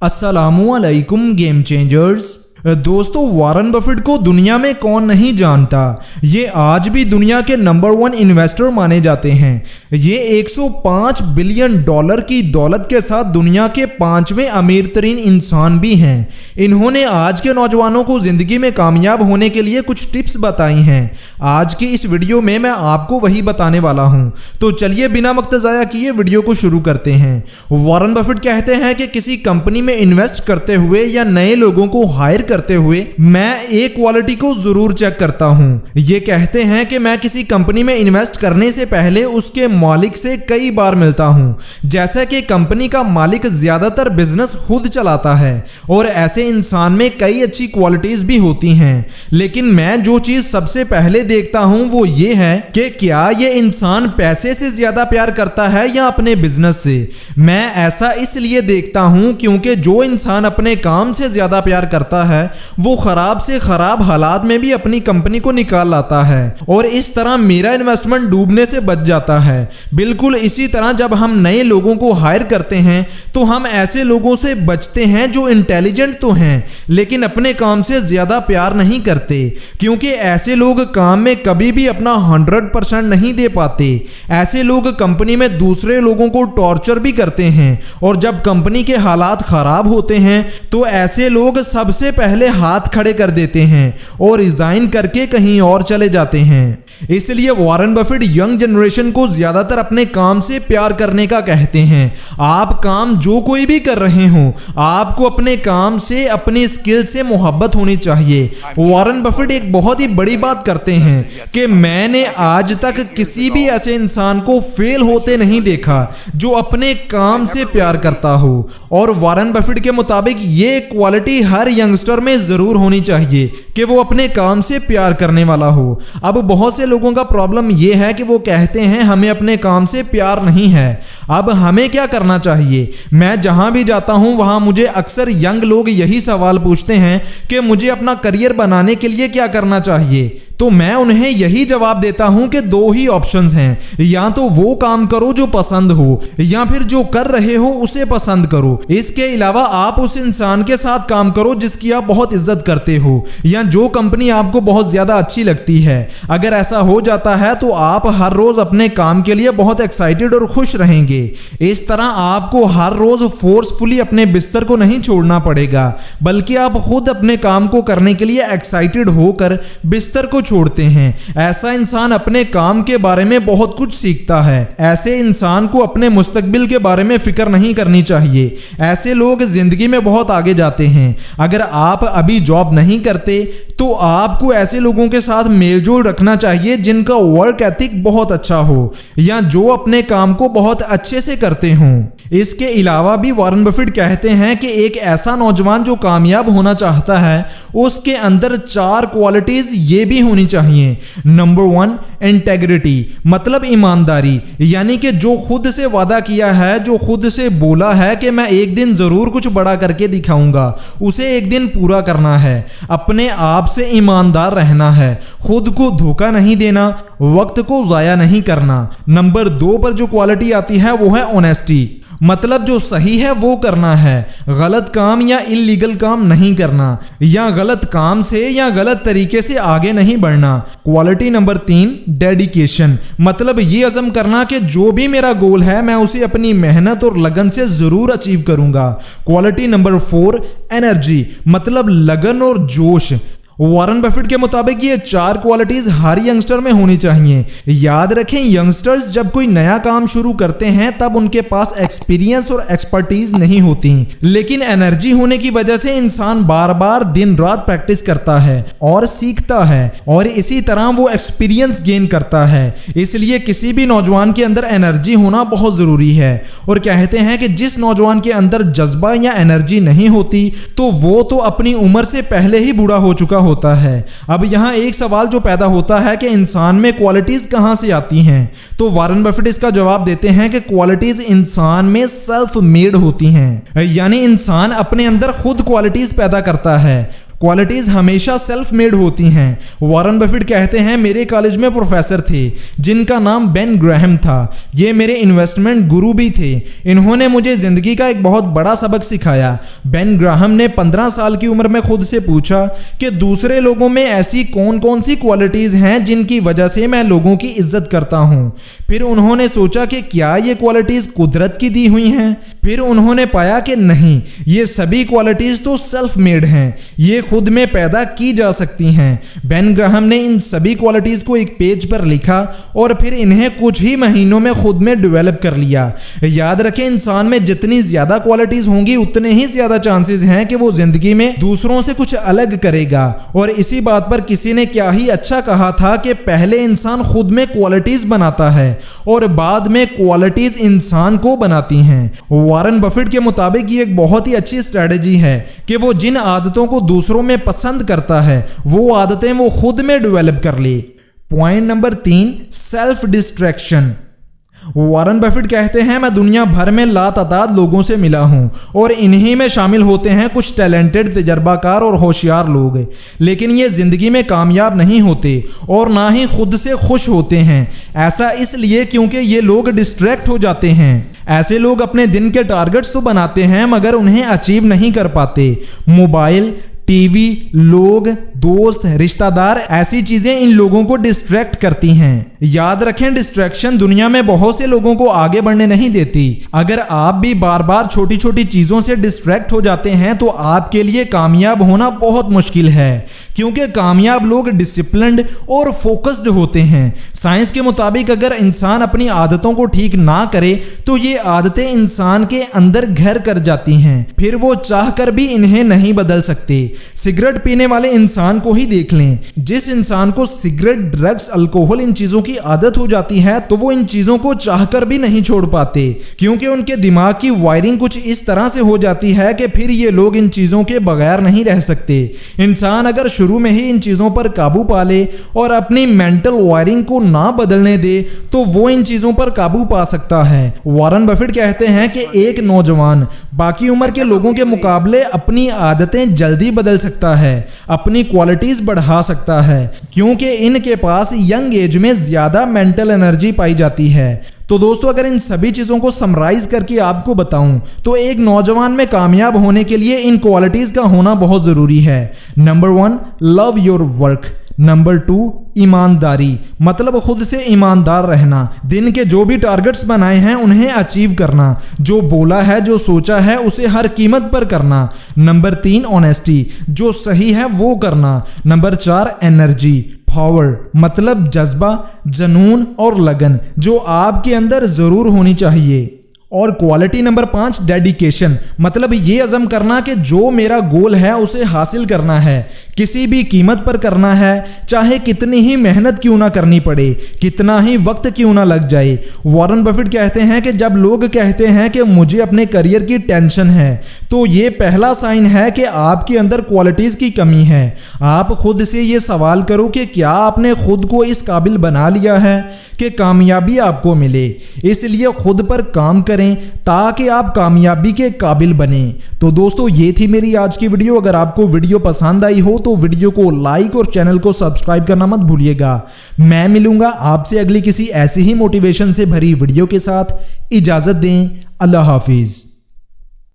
अस्सलामु अलैकुम game changers. दोस्तों, वॉरेन बफेट को दुनिया में कौन नहीं जानता। ये आज भी दुनिया के नंबर 1 इन्वेस्टर माने जाते हैं। ये 105 बिलियन डॉलर की दौलत के साथ दुनिया के 5वें अमीर तरीन इंसान भी हैं। इन्होंने आज के नौजवानों को ज़िंदगी में कामयाब होने के लिए कुछ टिप्स बताई हैं। आज की इस वीडियो में मैं आपको वही बताने वाला हूँ। तो चलिए बिना वक्त ज़ाया किए वीडियो को शुरू करते हैं। वॉरेन बफेट कहते हैं कि किसी कंपनी में इन्वेस्ट करते हुए या नए लोगों को हायर करते हुए मैं एक क्वालिटी को जरूर चेक करता हूं। ये कहते हैं कि मैं किसी कंपनी में इन्वेस्ट करने से पहले उसके मालिक से कई बार मिलता हूं। जैसे कि कंपनी का मालिक ज्यादातर बिजनेस खुद चलाता है और ऐसे इंसान में कई अच्छी क्वालिटीज भी होती हैं, लेकिन मैं जो चीज सबसे पहले देखता हूं वो ये है कि क्या ये इंसान पैसे से ज्यादा प्यार करता है या अपने बिजनेस से। मैं ऐसा इसलिए देखता हूं क्योंकि जो इंसान अपने काम से ज्यादा प्यार करता है वो खराब से खराब हालात में भी अपनी कंपनी को निकाल लाता है और इस तरह मेरा इन्वेस्टमेंट डूबने से बच जाता है। बिल्कुल इसी तरह जब हम नए लोगों को हायर करते हैं तो हम ऐसे लोगों से बचते हैं जो इंटेलिजेंट तो हैं लेकिन अपने काम से ज्यादा प्यार नहीं करते, क्योंकि ऐसे लोग काम में कभी भी अपना 100% नहीं दे पाते। ऐसे लोग कंपनी में दूसरे लोगों को टॉर्चर भी करते हैं और जब कंपनी के हालात खराब होते हैं तो ऐसे लोग सबसे पहले हाथ खड़े कर देते हैं और रिजाइन करके कहीं और चले जाते हैं। इसलिए वॉरेन बफेट यंग जनरेशन को ज्यादातर अपने काम से प्यार करने का कहते हैं। आप काम जो कोई भी कर रहे हो, आपको अपने काम से, अपनी स्किल से मोहब्बत होनी चाहिए। वॉरेन बफेट एक बहुत ही बड़ी बात करते हैं कि मैंने आज तक किसी भी ऐसे इंसान को फेल होते नहीं देखा जो अपने काम से प्यार करता हो। और वॉरेन बफेट के मुताबिक ये क्वालिटी हर यंगस्टर में जरूर होनी चाहिए कि वो अपने काम से प्यार करने वाला हो। अब बहुत से लोगों का प्रॉब्लम ये है कि वो कहते हैं हमें अपने काम से प्यार नहीं है। अब हमें क्या करना चाहिए? मैं जहां भी जाता हूं वहां मुझे अक्सर यंग लोग यही सवाल पूछते हैं कि मुझे अपना करियर बनाने के लिए क्या करना चाहिए। तो मैं उन्हें यही जवाब देता हूं कि 2 ही ऑप्शंस हैं, या तो वो काम करो जो पसंद हो या फिर जो कर रहे हो उसे पसंद करो। इसके अलावा आप उस इंसान के साथ काम करो जिसकी आप बहुत इज्जत करते हो या जो कंपनी आपको बहुत ज्यादा अच्छी लगती है। अगर ऐसा हो जाता है तो आप हर रोज अपने काम के लिए बहुत एक्साइटेड और खुश रहेंगे। इस तरह आपको हर रोज फोर्सफुली अपने बिस्तर को नहीं छोड़ना पड़ेगा, बल्कि आप खुद अपने काम को करने के लिए एक्साइटेड होकर बिस्तर को छोड़ते हैं। ऐसा इंसान अपने काम के बारे में बहुत कुछ सीखता है। ऐसे इंसान को अपने मुस्तकबिल के बारे में फिक्र नहीं करनी चाहिए। ऐसे लोग जिंदगी में बहुत आगे जाते हैं। अगर आप अभी जॉब नहीं करते तो आपको ऐसे लोगों के साथ मेलजोल रखना चाहिए जिनका वर्क एथिक बहुत अच्छा हो या जो अपने काम को बहुत अच्छे से करते हों। इसके अलावा भी वॉरेन बफेट कहते हैं कि एक ऐसा नौजवान जो कामयाब होना चाहता है उसके अंदर 4 क्वालिटीज ये भी होनी चाहिए। नंबर 1, इंटेग्रिटी, मतलब ईमानदारी, यानी कि जो खुद से वादा किया है, जो खुद से बोला है कि मैं एक दिन जरूर कुछ बड़ा करके दिखाऊंगा, उसे एक दिन पूरा करना है। अपने आप से ईमानदार रहना है, खुद को धोखा नहीं देना, वक्त को जाया नहीं करना। नंबर 2 पर जो क्वालिटी आती है वो है ऑनेस्टी, मतलब जो सही है वो करना है, गलत काम या इल्लीगल काम नहीं करना या गलत काम से या गलत तरीके से आगे नहीं बढ़ना। क्वालिटी नंबर 3, डेडिकेशन, मतलब ये अज़म करना कि जो भी मेरा गोल है मैं उसे अपनी मेहनत और लगन से जरूर अचीव करूंगा। क्वालिटी नंबर 4, एनर्जी, मतलब लगन और जोश। वॉरेन बफेट के मुताबिक ये 4 क्वालिटीज हर यंगस्टर में होनी चाहिए। याद रखें, यंगस्टर्स जब कोई नया काम शुरू करते हैं तब उनके पास एक्सपीरियंस और एक्सपर्टीज नहीं होती, लेकिन एनर्जी होने की वजह से इंसान बार बार दिन रात प्रैक्टिस करता है और सीखता है और इसी तरह वो एक्सपीरियंस गेन करता है। इसलिए किसी भी नौजवान के अंदर एनर्जी होना बहुत जरूरी है। और कहते हैं कि जिस नौजवान के अंदर जज्बा या एनर्जी नहीं होती तो वो तो अपनी उम्र से पहले ही बूढ़ा हो चुका होता है। अब यहाँ एक सवाल जो पैदा होता है कि इंसान में क्वालिटीज कहां से आती हैं, तो वॉरेन बफेट इसका जवाब देते हैं कि क्वालिटीज इंसान में सेल्फ मेड होती हैं, यानी इंसान अपने अंदर खुद क्वालिटीज पैदा करता है। क्वालिटीज हमेशा सेल्फ मेड होती हैं। वॉरेन बफेट कहते हैं, मेरे कॉलेज में प्रोफेसर थे जिनका नाम बेन ग्राहम था। ये मेरे इन्वेस्टमेंट गुरु भी थे। इन्होंने मुझे जिंदगी का एक बहुत बड़ा सबक सिखाया। बेन ग्राहम ने 15 साल की उम्र में खुद से पूछा कि दूसरे लोगों में ऐसी कौन कौन सी क्वालिटीज हैं जिनकी वजह से मैं लोगों की इज्जत करता हूं। फिर उन्होंने सोचा कि क्या ये क्वालिटीज कुदरत की दी हुई हैं। फिर उन्होंने पाया कि नहीं, ये सभी क्वालिटीज तो सेल्फ मेड हैं, ये खुद में पैदा की जा सकती हैं। बेन ग्राहम ने इन सभी क्वालिटीज को एक पेज पर लिखा और फिर इन्हें कुछ ही महीनों में खुद में डेवलप कर लिया। याद रखें, इंसान में जितनी ज्यादा क्वालिटीज होंगी उतने ही ज्यादा चांसेस हैं कि वो जिंदगी में दूसरों से कुछ अलग करेगा। और इसी बात पर किसी ने क्या ही अच्छा कहा था कि पहले इंसान खुद में क्वालिटीज बनाता है और बाद में क्वालिटीज इंसान को बनाती हैं। वॉरेन बफेट के मुताबिक ये एक बहुत ही अच्छी स्ट्रेटजी है कि वो जिन आदतों को दूसरों में पसंद करता है वो आदतें वो खुद में डेवलप कर ले। Point number 3, self distraction. Warren Buffett कहते हैं, मैं दुनिया भर में लातादाद लोगों से मिला हूं और इन्हीं में शामिल होते हैं कुछ टैलेंटेड, तजर्बाकार और होशियार लोग, लेकिन ये जिंदगी में कामयाब नहीं होते और ना ही खुद से खुश होते हैं। ऐसा इसलिए क्योंकि ये लोग डिस्ट्रैक्ट हो जाते हैं। ऐसे लोग अपने दिन के टारगेट्स तो बनाते हैं मगर उन्हें अचीव नहीं कर पाते। मोबाइल, टीवी, लोग, दोस्त, रिश्तेदार, ऐसी चीजें इन लोगों को डिस्ट्रैक्ट करती हैं। याद रखें, डिस्ट्रैक्शन दुनिया में बहुत से लोगों को आगे बढ़ने नहीं देती। अगर आप भी बार बार छोटी छोटी चीजों से डिस्ट्रैक्ट हो जाते हैं तो आपके लिए कामयाब होना बहुत मुश्किल है, क्योंकि कामयाब लोग डिसिप्लिन्ड और फोकस्ड होते हैं। साइंस के मुताबिक अगर इंसान अपनी आदतों को ठीक ना करे तो ये आदतें इंसान के अंदर घर कर जाती हैं, फिर वो चाह कर भी इन्हें नहीं बदल सकते। सिगरेट पीने वाले इंसान को ही देख लें। जिस इंसान को सिगरेट, ड्रग्स, अल्कोहल, इन चीजों की आदत हो जाती है तो वो इन चीजों को चाहकर भी नहीं छोड़ पाते, क्योंकि उनके दिमाग की वायरिंग कुछ इस तरह से हो जाती है कि फिर ये लोग इन चीजों के बगैर नहीं रह सकते। इंसान अगर शुरू में ही इन चीजों पर काबू पा ले और अपनी मेंटल वायरिंग को ना बदलने दे तो वो इन चीजों पर काबू पा सकता है। वॉरेन बफेट कहते हैं कि एक नौजवान बाकी उम्र के लोगों के मुकाबले अपनी आदतें जल्दी बदल सकता है, अपनी क्वालिटीज बढ़ा सकता है, क्योंकि इनके पास यंग एज में ज्यादा मेंटल एनर्जी पाई जाती है। तो दोस्तों, अगर इन सभी चीजों को समराइज करके आपको बताऊं तो एक नौजवान में कामयाब होने के लिए इन क्वालिटीज का होना बहुत जरूरी है। Number 1, love your work. Number 2, ईमानदारी, मतलब खुद से ईमानदार रहना। दिन के जो भी टारगेट्स बनाए हैं उन्हें अचीव करना। जो बोला है, जो सोचा है, उसे हर कीमत पर करना। नंबर 3, ऑनेस्टी, जो सही है वो करना। नंबर 4, एनर्जी, पावर, मतलब जज्बा, जुनून और लगन, जो आपके अंदर जरूर होनी चाहिए। और क्वालिटी नंबर 5, डेडिकेशन, मतलब ये अज़म करना कि जो मेरा गोल है उसे हासिल करना है, किसी भी कीमत पर करना है, चाहे कितनी ही मेहनत क्यों ना करनी पड़े, कितना ही वक्त क्यों ना लग जाए। वॉरेन बफेट कहते हैं कि जब लोग कहते हैं कि मुझे अपने करियर की टेंशन है तो ये पहला साइन है कि आपके अंदर क्वालिटीज़ की कमी है। आप खुद से ये सवाल करो कि क्या आपने खुद को इस काबिल बना लिया है कि कामयाबी आपको मिले। इसलिए खुद पर काम करें ताकि आप कामयाबी के काबिल बने। तो दोस्तों, ये थी मेरी आज की वीडियो। अगर आपको वीडियो पसंद आई हो तो वीडियो को लाइक और चैनल को सब्सक्राइब करना मत भूलिएगा। मैं मिलूंगा आपसे अगली किसी ऐसी ही मोटिवेशन से भरी वीडियो के साथ। इजाजत दें। अल्लाह हाफिज।